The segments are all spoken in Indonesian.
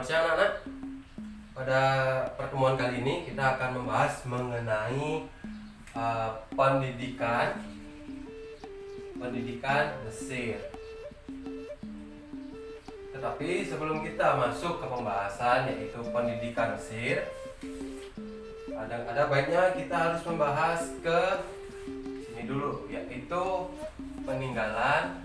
Selamat siang anak-anak. Pada pertemuan kali ini kita akan membahas mengenai pendidikan Mesir. Tetapi sebelum kita masuk ke pembahasan yaitu pendidikan Mesir, ada baiknya kita harus membahas ke sini dulu, yaitu peninggalan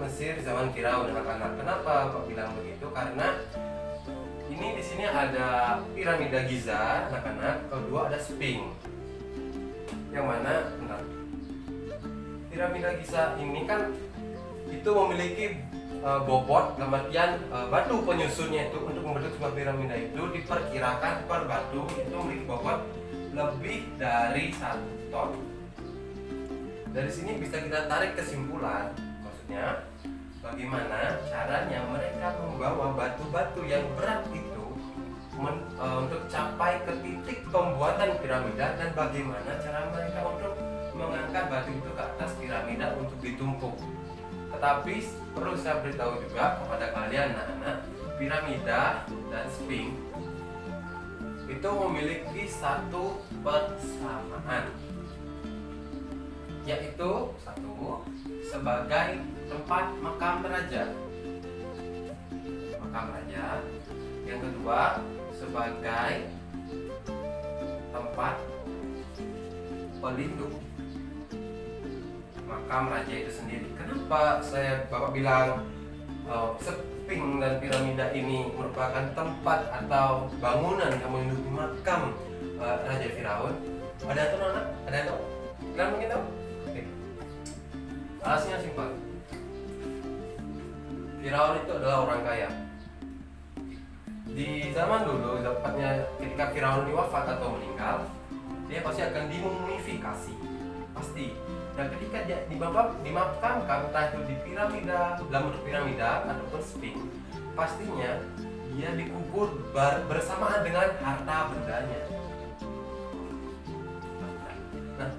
Mesir zaman Firaun, anak-anak. Kenapa Pak bilang begitu? Karena ini di sini ada piramida Giza, anak-anak. Kedua ada Sphinx. Yang mana? Bentar. Piramida Giza ini kan itu memiliki bobot, dalam artian batu penyusunnya itu untuk membentuk sebuah piramida itu diperkirakan per batu itu memiliki bobot lebih dari 1 ton. Dari sini bisa kita tarik kesimpulan, maksudnya bagaimana caranya mereka membawa batu-batu yang berat itu untuk capai ke titik pembuatan piramida, dan bagaimana cara mereka untuk mengangkat batu itu ke atas piramida untuk ditumpuk. Tetapi perlu saya beritahu juga kepada kalian anak-anak, piramida dan Sphinx itu memiliki satu persamaan, yaitu satu, sebagai tempat makam raja. Yang kedua, sebagai tempat pelindung makam raja itu sendiri. Kenapa Bapak bilang Sphinx dan piramida ini merupakan tempat atau bangunan yang melindungi makam Raja Firaun? Ada yang tahu anak? Ada yang tahu? Kalian mungkin tahu? Oke. Alasannya simpel. Firaun itu adalah orang kaya. Di zaman dulu, tepatnya ketika Firaun ini wafat atau meninggal, dia pasti akan dimumifikasi, pasti. Dan ketika dia dimakamkan, entah itu di piramida, dalam bentuk piramida ataupun Sphinx, pastinya dia dikubur bersamaan dengan harta bendanya. Nah,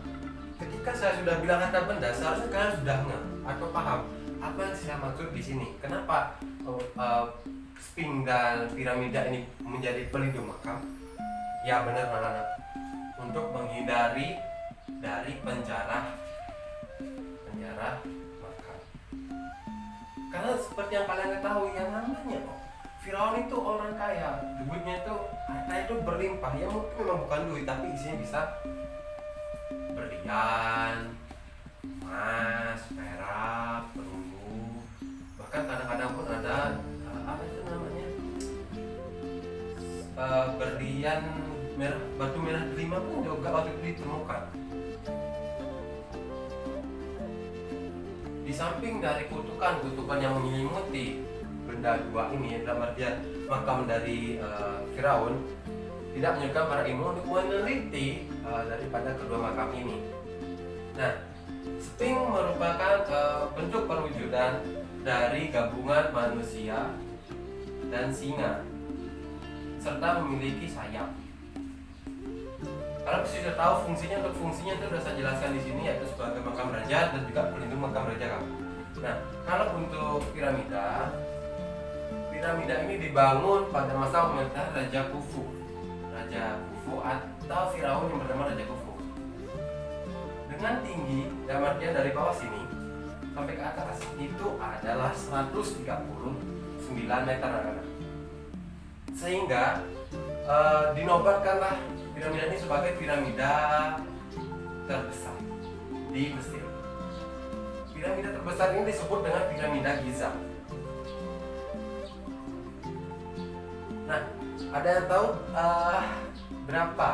ketika saya sudah bilang harta benda, seharusnya kalian sudah ngerti atau paham apa yang saya maksud di sini. Kenapa Sphinx dan piramida ini menjadi pelindung makam? Ya benar anak-anak, untuk menghindari dari penjara makam. Karena seperti yang kalian ketahui, yang namanya Firaun itu orang kaya, duitnya itu, hartanya itu berlimpah. Ya mungkin memang bukan duit, tapi isinya bisa berlian, emas, perak, perunggu, bahkan kadang-kadang pun ada apa itu namanya, berlian merah, batu merah delima pun juga waktu itu ditemukan. Di samping dari kutukan yang menyelimuti benda dua ini, dalam artian makam dari Firaun, tidak menyurutkan para ilmuwan untuk meneliti daripada kedua makam ini. Nah, Sphinx merupakan bentuk perwujudan dari gabungan manusia dan singa, serta memiliki sayap. Kalian pasti sudah tahu fungsinya itu sudah saya jelaskan di sini, yaitu sebagai makam raja dan juga pelindung makam raja kamu. Nah, kalau untuk piramida ini dibangun pada masa pemerintahan Raja Khufu atau Firaun yang bernama Raja Khufu. Dengan tinggi, dalam artian dari bawah sini sampai ke atas itu adalah 139 meter anak-anak. Sehingga dinobatkanlah piramida ini sebagai piramida terbesar di Mesir. Piramida terbesar ini disebut dengan piramida Giza. Nah, ada yang tahu berapa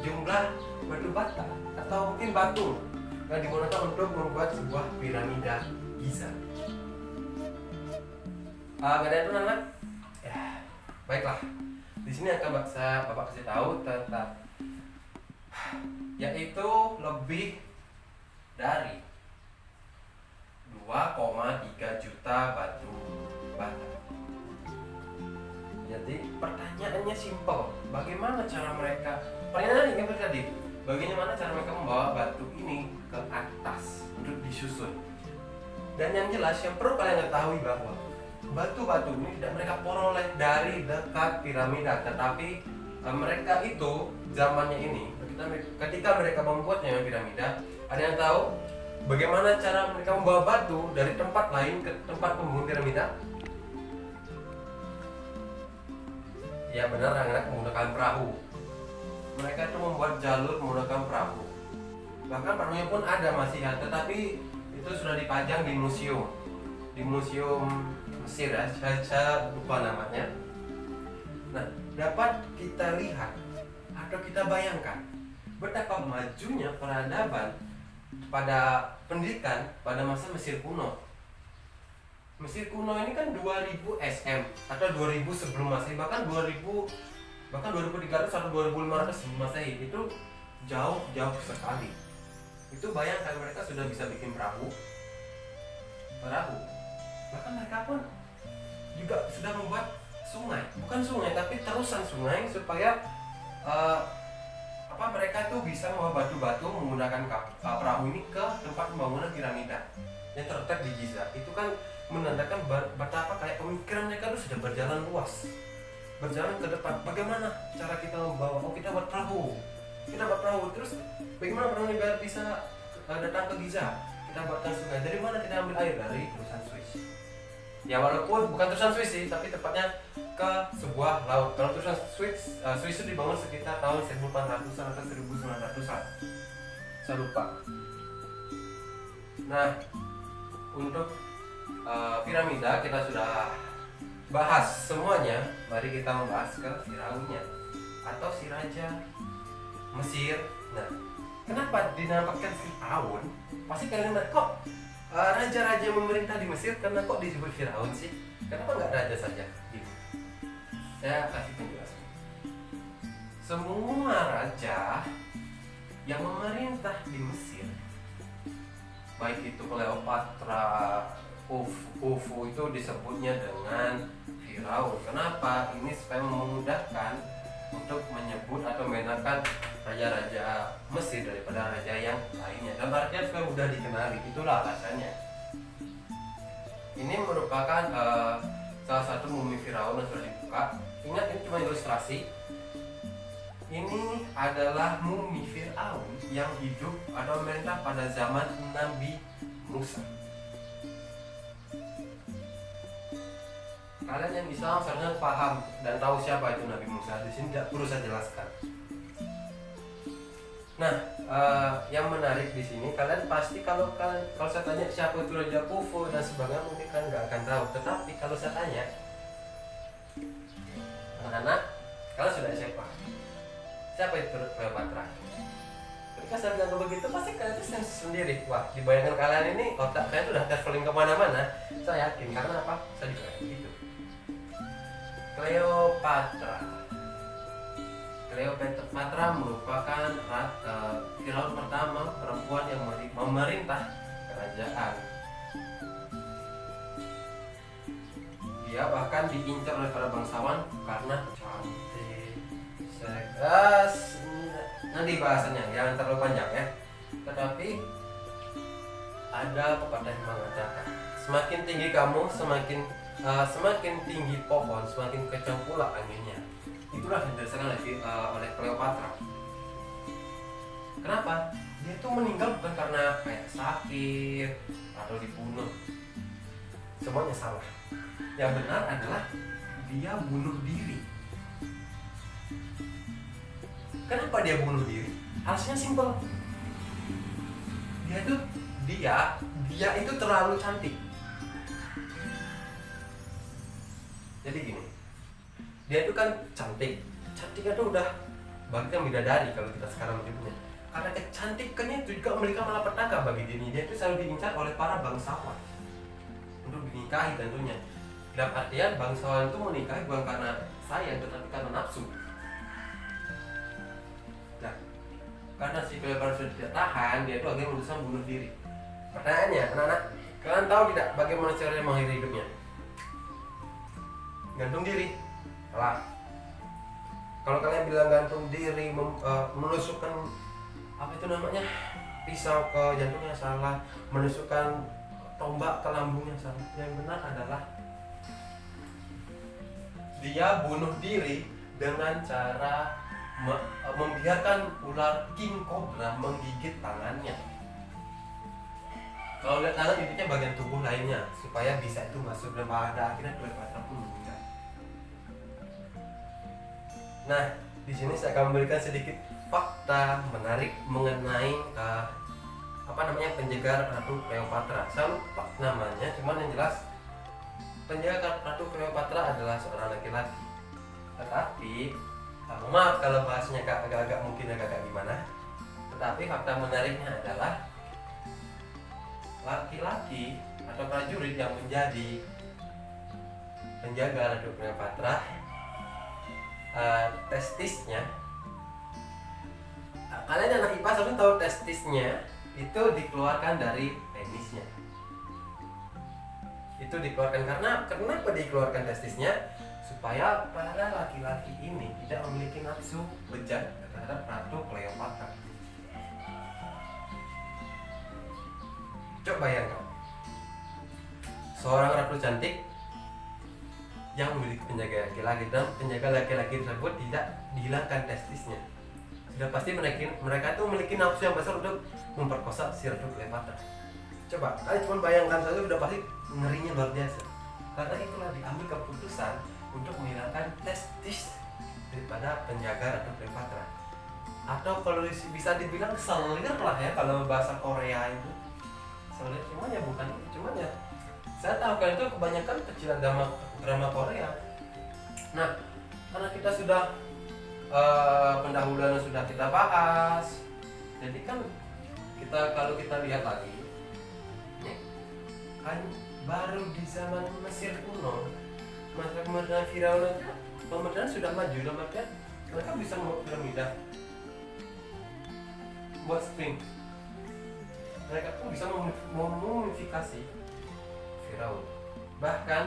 jumlah batu bata atau mungkin batu yang digunakan untuk membuat sebuah piramida Giza? Gak ada itu anak? Ya, baiklah. Di sini akan Bapak kasih tahu tentang, yaitu lebih dari 2,3 juta batu bata. Jadi pertanyaannya simpel, bagaimana cara mereka? Pertanyaannya ini tadi, bagaimana cara mereka membawa batu ini ke atas untuk disusun? Dan yang jelas yang perlu kalian ketahui bahwa batu-batu ini tidak mereka peroleh dari dekat piramida, tetapi mereka itu zamannya ini ketika mereka membuatnya piramida, ada yang tahu bagaimana cara mereka membawa batu dari tempat lain ke tempat pembangunan piramida? Ya benar, anak menggunakan perahu. Mereka itu membuat jalur menggunakan perahu. Bahkan perahunya pun ada masih ya, tetapi itu sudah dipajang di museum Mesir ya, saya lupa namanya. Nah, dapat kita lihat atau kita bayangkan betapa majunya peradaban pada pendidikan pada masa Mesir kuno. Mesir kuno ini kan 2000 SM atau 2000 sebelum Masehi, bahkan 2300 atau 2500 sebelum Masehi, itu jauh sekali. Itu bayangkan mereka sudah bisa bikin perahu. Bahkan mereka pun juga sudah membuat sungai, bukan sungai tapi terusan sungai supaya mereka tuh bisa membawa batu-batu menggunakan perahu ini ke tempat pembangunan piramida yang terletak di Giza. Itu kan menandakan betapa kayak pemikiran mereka itu sudah berjalan luas, berjalan ke depan. Bagaimana cara kita membawa? Kita buat perahu, terus bagaimana perahu ini biar bisa datang ke Giza? Kita buatkan sungai. Dari mana kita ambil air? Dari terusan Swiss. Ya walaupun bukan terusan Swiss sih, tapi tepatnya ke sebuah laut. Kalau terusan Swiss itu dibangun sekitar tahun 1800-an atau 1900-an. Saya lupa. Nah, untuk piramida kita sudah bahas semuanya. Mari kita membahas ke Firaunnya atau si raja Mesir. Nah, kenapa dinamakan Firaun? Pasti kalian bilang, kok raja-raja memerintah di Mesir karena kok disebut Firaun sih? Kenapa nggak raja saja? Gitu. Saya kasih penjelasan. Semua raja yang memerintah di Mesir, baik itu Cleopatra, Khufu itu disebutnya dengan Firaun. Kenapa? Ini supaya memudahkan untuk menyebut atau mengenalkan raja-raja Mesir daripada raja yang lainnya. Dan artinya supaya mudah dikenali. Itulah alasannya. Ini merupakan salah satu mumi Firaun yang sudah dibuka. Ingat, ini cuma ilustrasi. Ini adalah mumi Firaun yang hidup atau memerintah pada zaman Nabi Musa. Kalian yang Islam seharusnya paham dan tahu siapa itu Nabi Musa. Di sini tidak perlu saya jelaskan. Nah, yang menarik di sini, kalian pasti kalau saya tanya siapa itu Raja Khufu dan sebagainya, mungkin kalian nggak akan tahu. Tetapi kalau saya tanya, anak-anak, kalian sudah siapa itu Cleopatra? Ketika saya bilang begitu, pasti kalian itu sendiri. Wah, di bayangan kalian ini otak kalian sudah traveling kemana-mana. Saya yakin, karena apa? Saya juga begitu. Cleopatra merupakan Firaun pertama perempuan yang memerintah kerajaan. Dia bahkan diincar oleh para bangsawan karena cantik, cerdas. Nanti bahasannya jangan terlalu panjang ya. Tetapi ada pepatah yang mengatakan, semakin tinggi kamu, semakin tinggi pohon, semakin kencang pula anginnya. Itulah yang dirasakan oleh Cleopatra. Kenapa? Dia itu meninggal bukan karena kayak sakit atau dibunuh. Semuanya salah. Yang benar adalah dia bunuh diri. Kenapa dia bunuh diri? Alasannya simpel. Dia itu terlalu cantik. Jadi gini, dia itu kan cantiknya tuh udah bagikan bidadari kalau kita sekarang menyebutnya. Karena kecantikannya itu juga memberikan malapetaka bagi dirinya. Dia itu selalu diincar oleh para bangsawan untuk dinikahi tentunya. Dalam artian bangsawan itu menikahi bukan karena sayang, tetapi karena nafsu. Nah, karena si Cleopatra sudah tidak tahan, dia itu akhirnya memutuskan bunuh diri. Pertanyaannya, anak-anak, kalian tahu tidak bagaimana caranya mengakhiri hidupnya? Gantung diri. Salah. Kalau kalian bilang gantung diri, menusukkan apa itu namanya, pisau ke jantungnya, salah. Menusukkan tombak ke lambungnya. Yang benar adalah dia bunuh diri dengan cara membiarkan ular king cobra menggigit tangannya. Kalau lihat tangan, intinya bagian tubuh lainnya supaya bisa itu masuk, dan pada akhirnya Cleopatra pun meninggal. Nah, di sini saya akan memberikan sedikit fakta menarik mengenai penjaga Ratu Cleopatra. Saya lupa namanya, cuman yang jelas penjaga Ratu Cleopatra adalah seorang laki-laki. Tetapi maaf kalau bahasanya agak-agak gimana. Tetapi fakta menariknya adalah laki-laki atau prajurit yang menjadi penjaga Ratu Cleopatra, testisnya, kalian anak IPA selalu tahu testisnya itu dikeluarkan dari penisnya. Itu dikeluarkan kenapa dikeluarkan testisnya? Supaya para laki-laki ini tidak memiliki nafsu bejat terhadap Ratu Cleopatra. Coba bayangkan, seorang ratu cantik yang memiliki penjaga laki-laki, dan penjaga laki-laki tersebut tidak dihilangkan testisnya. Sudah pasti mereka itu memiliki nafsu yang besar untuk memperkosa si Ratu Cleopatra. Coba kalian cuma bayangkan saja, sudah pasti ngerinya luar biasa. Karena itulah diambil keputusan untuk menghilangkan testis daripada penjaga Ratu Cleopatra. Atau kalau bisa dibilang selir lah ya, kalau bahasa Korea itu selir, cuman ya bukan itu, cuman ya saya tahu kan itu kebanyakan kecilan drama Korea. Nah, karena kita sudah pendahuluan sudah kita bahas, jadi kan kalau kita lihat lagi nih, kan baru di zaman Mesir kuno, masa pemerintahan Firaun itu pemerintahan sudah maju, dalam artian mereka bisa membuat piramida, buat sphinx, mereka pun bisa memumifikasi Firaun. Bahkan,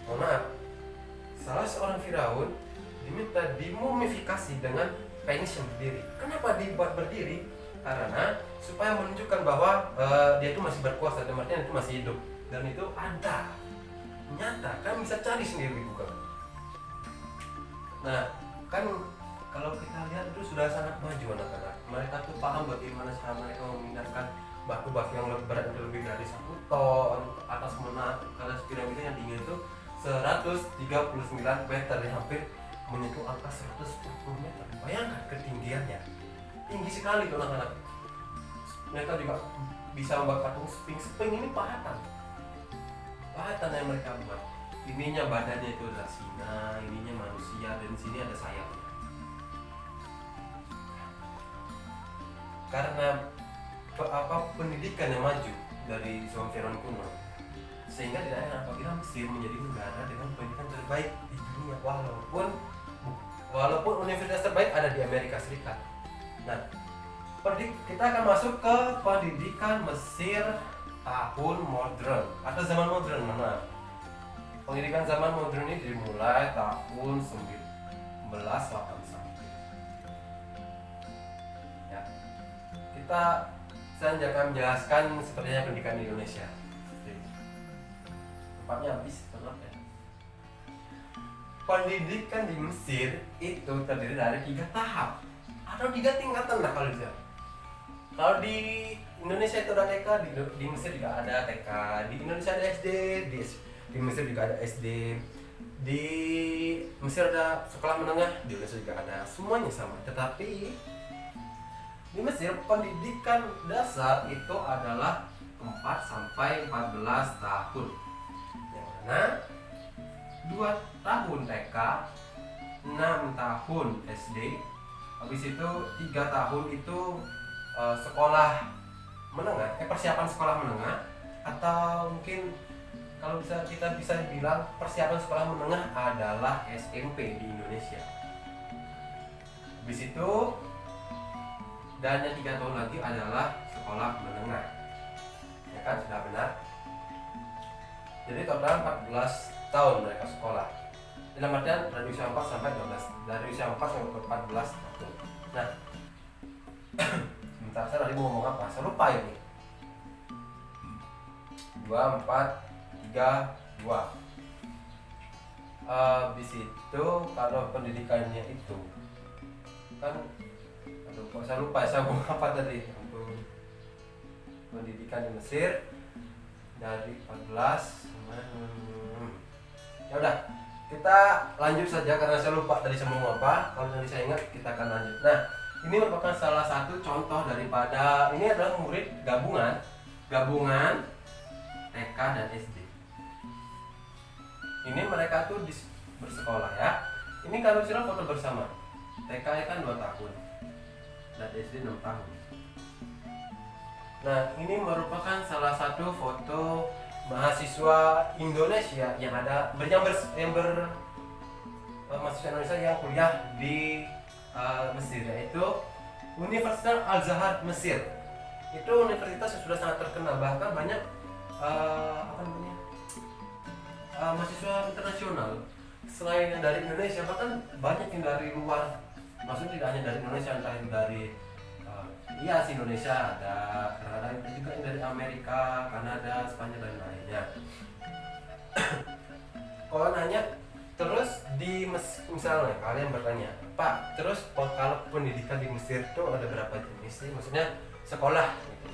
mohon maaf, salah seorang Firaun diminta dimumifikasi dengan penis yang berdiri. Kenapa dibuat berdiri? Karena supaya menunjukkan bahwa dia itu masih berkuasa, dan artinya itu masih hidup, dan itu ada, nyata, kan bisa cari sendiri bukan? Nah, kan kalau kita lihat itu sudah sangat maju anak-anak. Mereka tuh paham bagaimana cara mereka memindahkan batu-batu yang berat lebih dari 1 ton atas menara, karena piramida yang tinggi itu 139 meter, yang hampir menyentuh angka 140 meter. Bayangkan ketinggiannya, tinggi sekali tuh anak-anak. Mereka juga bisa membuat patung Sphinx. Sphinx ini pahatan yang mereka buat. Ininya badannya itu adalah singa, ininya manusia, dan di sini ada sayapnya. Karena pendidikan yang maju dari zaman Firaun kuno, sehingga tidak heran apabila Mesir menjadi negara dengan pendidikan terbaik di dunia, walaupun universitas terbaik ada di Amerika Serikat. Nah, kita akan masuk ke pendidikan Mesir tahun modern atau zaman modern. Mana? Pendidikan zaman modern ini dimulai tahun 1981. Ya, saya akan menjelaskan sepertinya pendidikan di Indonesia. Tempatnya habis, kenapa ya? Pendidikan di Mesir itu terdiri dari 3 tahap atau 3 tingkatan lah kalau bisa. Kalau di Indonesia itu ada TK, di Mesir juga ada TK, di Indonesia ada SD, di Mesir juga ada SD, di Mesir ada sekolah menengah, di Indonesia juga ada, semuanya sama. Tetapi di Mesir pendidikan dasar itu adalah 4 sampai 14 tahun, yang mana 2 tahun TK, 6 tahun SD, habis itu 3 tahun itu sekolah menengah, persiapan sekolah menengah, atau mungkin kalau kita bisa bilang persiapan sekolah menengah adalah SMP di Indonesia. Habis itu dan yang 3 tahun lagi adalah sekolah menengah, ya kan, sudah benar. Jadi total 14 tahun mereka sekolah, dalam artian dari usia 4 sampai 12, dari usia 4 sampai 14 tahun. Nah, sebentar, saya tadi mau ngomong apa? Saya lupa ini. 2, 4, 3, 2. Habis itu kalau pendidikannya itu kan, aduh kok saya lupa, saya mau apa tadi, untuk pendidikan di Mesir dari 14. Ya udah, kita lanjut saja karena saya lupa tadi semua apa. Kalau nanti saya ingat kita akan lanjut. Nah, ini merupakan salah satu contoh daripada, ini adalah murid gabungan TK dan SD. Ini mereka tuh bersekolah ya. Ini kalau sudah foto bersama. TK kan 2 tahun dan SD 6 tahun. Nah, ini merupakan salah satu foto mahasiswa Indonesia yang ada mahasiswa Indonesia yang kuliah di Mesir, yaitu Universitas Al-Azhar Mesir. Itu universitas yang sudah sangat terkenal, bahkan banyak mahasiswa internasional selain yang dari Indonesia, bahkan banyak yang dari luar. Maksudnya tidak hanya dari Indonesia, entah itu dari Indonesia ada, ada juga yang dari Amerika, Kanada, Spanyol dan lainnya. Kalau nanya terus misalnya kalian bertanya, Pak, terus kalau pendidikan di Mesir itu ada berapa jenis sih? Maksudnya sekolah gitu.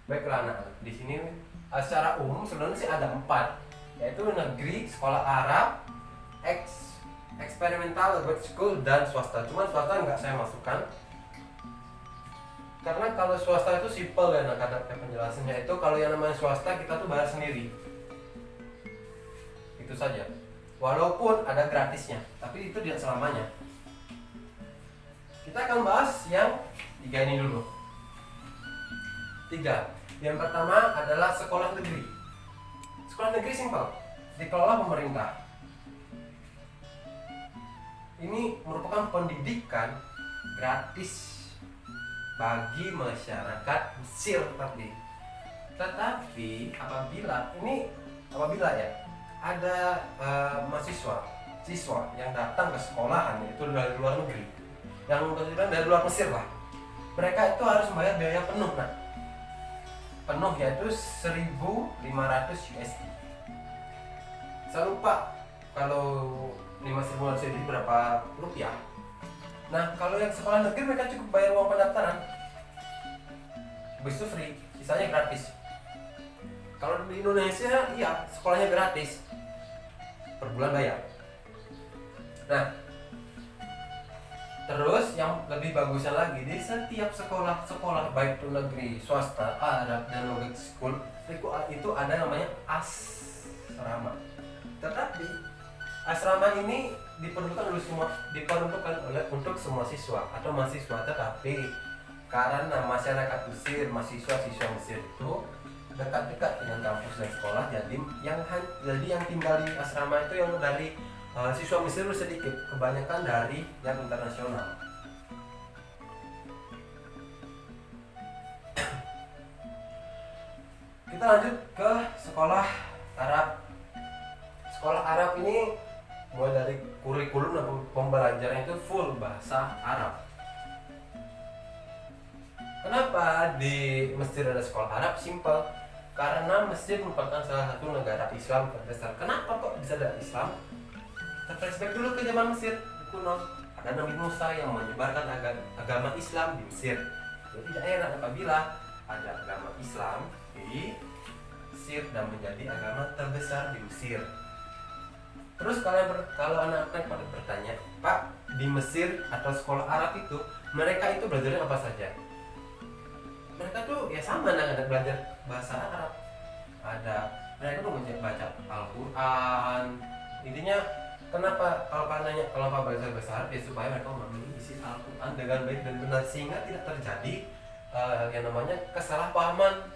Baiklah, anak di sini secara umum sebenarnya sih ada 4, yaitu negeri, sekolah Arab, eksperimental, good school, dan swasta. Cuman swasta nggak saya masukkan karena kalau swasta itu simple ya, kata penjelasannya itu kalau yang namanya swasta kita tuh bayar sendiri, itu saja. Walaupun ada gratisnya, tapi itu tidak selamanya. Kita akan bahas yang 3 ini dulu. 3. Yang pertama adalah sekolah negeri. Sekolah negeri simpel, dikelola pemerintah. Ini merupakan pendidikan gratis bagi masyarakat Mesir, tetapi apabila ya ada siswa yang datang ke sekolahan itu dari luar negeri, yang dari luar Mesir lah, mereka itu harus membayar biaya penuh, penuh yaitu 1.500 USD. Saya lupa kalau 5.000 USD berapa rupiah. Nah, kalau yang sekolah negeri mereka cukup bayar uang pendaftaran, habis itu free, sisanya gratis. Kalau di Indonesia, iya sekolahnya gratis, per bulan bayar. Nah, terus yang lebih bagusnya lagi, di setiap sekolah baik itu negeri, swasta, Arab, dan logic school itu ada namanya asrama. Tetapi asrama ini diperuntukkan untuk semua siswa atau mahasiswa, tetapi karena masyarakat Mesir, mahasiswa-siswa Mesir itu dekat-dekat dengan kampus dan sekolah, jadi yang tinggal di asrama itu yang dari siswa Mesir sedikit, kebanyakan dari yang internasional. Kita lanjut ke sekolah Arab. Sekolah Arab ini mulai dari kurikulum dan pembelajaran itu full bahasa Arab. Kenapa di Mesir ada sekolah Arab? Simple, karena Mesir merupakan salah satu negara Islam terbesar. Kenapa kok bisa ada Islam? Kita flashback dulu ke zaman Mesir kuno. Ada Nabi Musa yang menyebarkan agama Islam di Mesir. Jadi tidak heran apabila ada agama Islam di Mesir dan menjadi agama terbesar di Mesir. Terus kalau anak-anak pada bertanya, Pak, di Mesir atau sekolah Arab itu mereka itu belajarnya apa saja? Mereka tuh ya sama, anak-anak belajar bahasa Arab. Mereka tuh baca Al-Quran. Intinya kenapa kalau belajar bahasa Arab ya supaya mereka memahami isi Al-Quran dengan baik dan benar, sehingga tidak terjadi yang namanya kesalahpahaman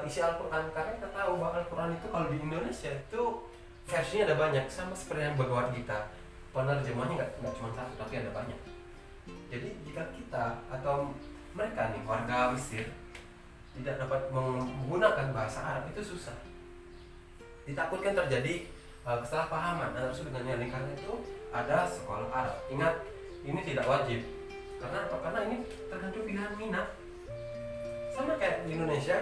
isi Al-Quran. Karena kita tahu bahwa Al-Quran itu kalau di Indonesia itu versinya ada banyak, sama seperti yang Bhagavad Gita, penerjemahnya nggak cuma satu tapi ada banyak. Jadi jika kita atau mereka nih warga Mesir tidak dapat menggunakan bahasa Arab, itu susah, ditakutkan terjadi kesalahpahaman antara satu dengan yang lain. Karena itu ada sekolah Arab. Ingat, ini tidak wajib. Karena apa? Karena ini tergantung pilihan minat. Sama kayak di Indonesia,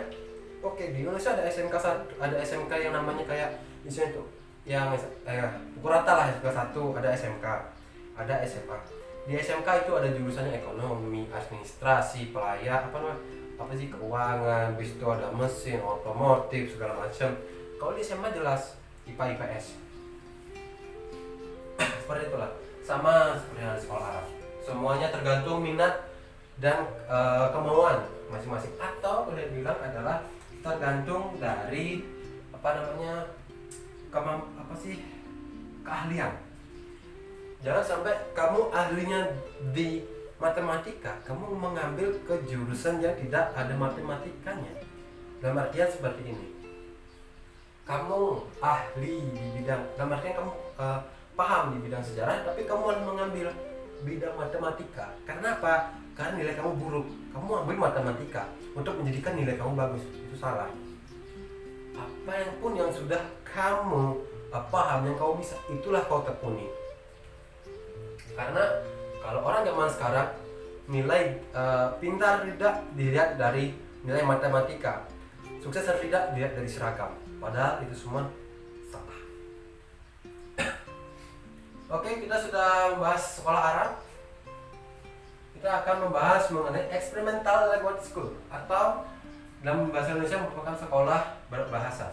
Oke, di Indonesia ada SMK satu, ada SMK yang namanya kayak misalnya itu yang pukul rata lah, SMK 1, ada SMK, ada SMA. Di SMK itu ada jurusannya ekonomi, administrasi, apa sih, keuangan, bis itu ada mesin, otomotif, segala macam. Kalau di SMA jelas IPA IPS. Seperti itulah. Sama seperti yang di sekolah Arab. Semuanya tergantung minat dan kemauan masing-masing, atau boleh bilang adalah tergantung dari keahlian. Jangan sampai kamu ahlinya di matematika, kamu mengambil ke jurusan yang tidak ada matematikanya. Dalam artian seperti ini, kamu ahli di bidang, dalam artian kamu paham di bidang sejarah, tapi kamu harus mengambil bidang matematika. Karena apa? Karena nilai kamu buruk. Kamu ambil matematika untuk menjadikan nilai kamu bagus, itu salah. Apa yang pun yang sudah kamu paham, yang kamu bisa, itulah kau tekuni. Karena kalau orang zaman sekarang nilai pintar tidak dilihat dari nilai matematika, sukses atau tidak dilihat dari seragam. Padahal itu semua salah. Oke, kita sudah membahas sekolah Arab. Kita akan membahas mengenai Experimental Language School, atau dalam bahasa Indonesia merupakan sekolah berbahasa.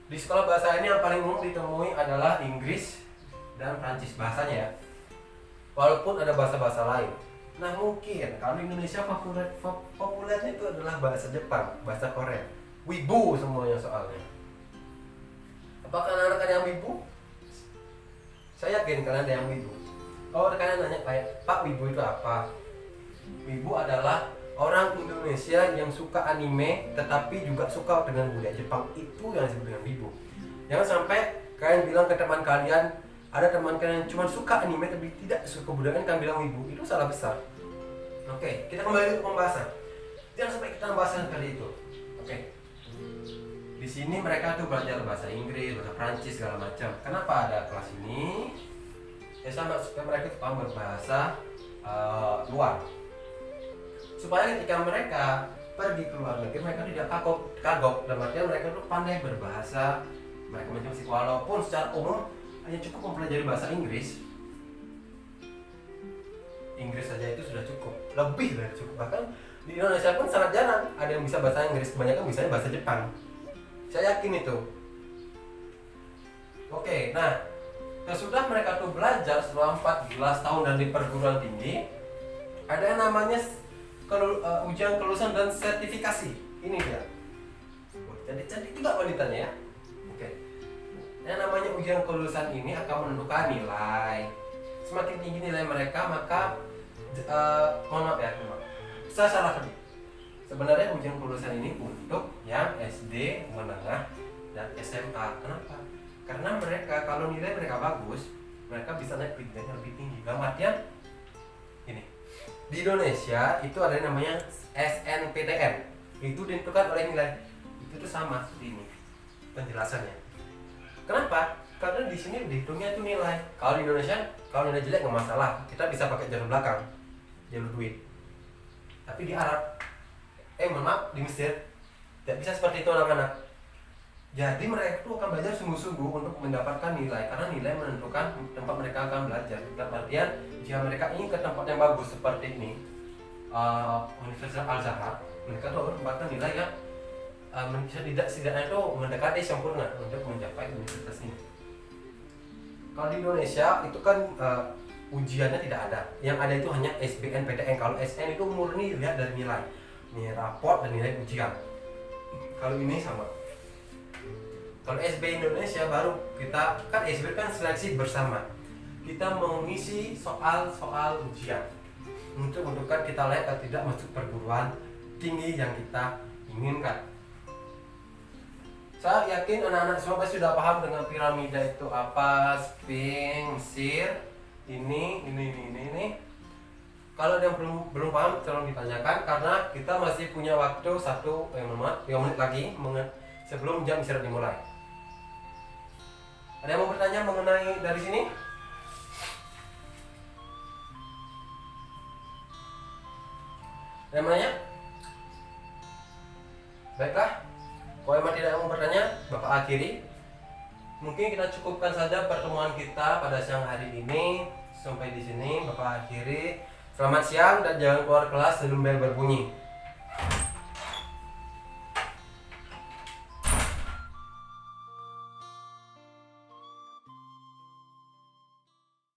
Di sekolah bahasa ini yang paling umum ditemui adalah Inggris dan Prancis bahasanya ya. Walaupun ada bahasa-bahasa lain. Nah mungkin kalau di Indonesia populernya itu adalah bahasa Jepang, bahasa Korea. Wibu semuanya soalnya. Apakah anak-anak ada yang wibu? Saya yakin kalian ada yang wibu. Kalau kalian nanya kayak, Pak, wibu itu apa? Wibu adalah orang Indonesia yang suka anime tetapi juga suka dengan budaya Jepang. Itu yang disebut dengan wibu. Jangan sampai kalian bilang ke teman kalian, ada teman kalian yang cuma suka anime tapi tidak suka budaya, kalian bilang wibu. Itu salah besar. Oke, kita kembali ke pembahasan. Jangan sampai kita membahas kali itu. Oke. Di sini mereka tuh belajar bahasa Inggris, bahasa Prancis, segala macam. Kenapa ada kelas ini? Ya sama, supaya mereka paham berbahasa luar. Supaya ketika mereka pergi ke luar negeri, mereka tidak kagok, dalam artian mereka tuh pandai berbahasa. Mereka masih, walaupun secara umum hanya cukup mempelajari bahasa Inggris saja itu sudah cukup, lebih dari cukup. Bahkan di Indonesia pun sangat jarang ada yang bisa bahasa Inggris, kebanyakan bisanya bahasa Jepang. Saya yakin itu. Oke, nah sesudah mereka tuh belajar selama 14 tahun dan di perguruan tinggi, ada yang namanya ujian kelulusan dan sertifikasi. Ini dia. Jadi cantik juga wanitanya ya. Oke. Yang namanya ujian kelulusan ini akan menentukan nilai. Semakin tinggi nilai mereka, maka mohon maaf. Saya salah tadi. Sebenarnya ujian kelulusan ini untuk yang SD, menengah, dan SMA. Kenapa? Karena mereka kalau nilai mereka bagus, mereka bisa naik pendidikan lebih tinggi. Dalam artian ini, di Indonesia itu ada yang namanya SNPTN. Itu ditentukan oleh nilai. Itu tuh sama seperti ini penjelasannya. Kenapa? Karena di sini dihitungnya itu nilai. Kalau di Indonesia, kalau nilai jelek nggak masalah, kita bisa pakai jalur belakang, jalur duit. Tapi di Arab, mohon maaf, di Mesir tidak bisa seperti itu anak-anak. Jadi mereka itu akan belajar sungguh-sungguh untuk mendapatkan nilai, karena nilai menentukan tempat mereka akan belajar. Dalam artian, jika mereka ingin ke tempat yang bagus seperti ini, Universitas Al-Azhar, mereka tuh harus mendapatkan nilai yang setidaknya itu mendekati sempurna untuk mencapai universitas ini. Kalau di Indonesia itu kan ujiannya tidak ada, yang ada itu hanya SBNPTN. Kalau SN itu murni lihat dari nilai raport dan nilai ujian. Kalau ini sama. Kalau SB Indonesia baru kita kan SB kan seleksi bersama. Kita mengisi soal-soal ujian untuk menentukan kita layak atau tidak masuk perguruan tinggi yang kita inginkan. Saya yakin anak-anak semua pasti sudah paham dengan piramida itu apa, Sphinx, Mesir, ini. Kalau ada yang belum paham tolong ditanyakan, karena kita masih punya waktu 3 menit lagi sebelum jam istirahat dimulai. Ada yang mau bertanya mengenai dari sini? Ada yang nanya? Baiklah, kalau emang tidak mau bertanya, Bapak akhiri. Mungkin kita cukupkan saja pertemuan kita pada siang hari ini. Sampai di sini Bapak akhiri. Selamat siang dan jangan keluar kelas sebelum bel berbunyi.